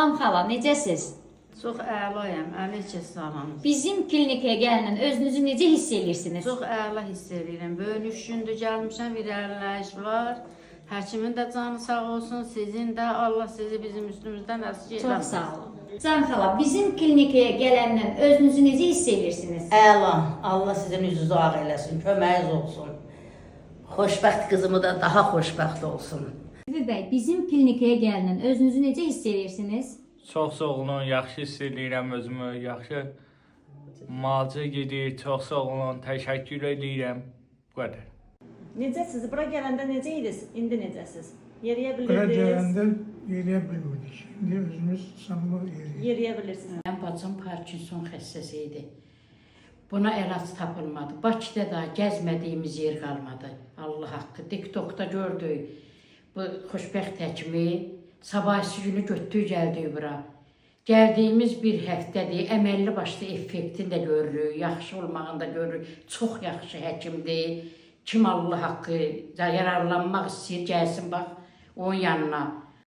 Salam xala, necəsiz? Çox əlayam, əleyküm salam. Bizim klinikaya gələndən özünüzü necə hiss edirsiniz? Çox əla hiss edirəm. Böyük gündür gəlmişəm, bir ərləyiş var. Həkimin də canı sağ olsun, sizin də Allah sizi bizim üstümüzdən əsir etməsin. Çox sağ olun. Can xala, bizim klinikaya gələndən özünüzü necə hiss edirsiniz? Əla, Allah sizin üzünüzü ağ eləsin, köməyiniz olsun. Xoşbəxt qızımı da daha xoşbəxt olsun. Əbi bəy, bizim klinikaya gələndən özünüzü necə hiss edirsiniz? Çox sağ olun, yaxşı hiss edirəm özümü, yaxşı müalicə gedir, çox sağ olun, təşəkkür edirəm. Bu qədər. Necəsiz? Bura gələndə necə idiniz? İndi necəsiz? Yeriyə Bura bilirdiniz? gələndə yeriyə bilmirdik. İndi özümüz samlı yeriyirik. Yeriyə bilirsiniz. Mənim bacım Parkinson xəstəsi idi. Buna əlac tapılmadı. Bakıda da gəzmədiyimiz yer qalmadı. Allah haqqı. TikTokda gördük. Bu xoşbəxt həkimi sabahsı günü götürdük, gəldik bura. Gəldiyimiz bir həftədir. Əməlli başlı effektini də görürük, yaxşı olmağını da görürük. Çox yaxşı həkimdir. Kim Allah haqqı yararlanmaq istəyir, gəlsin bax onun yanına.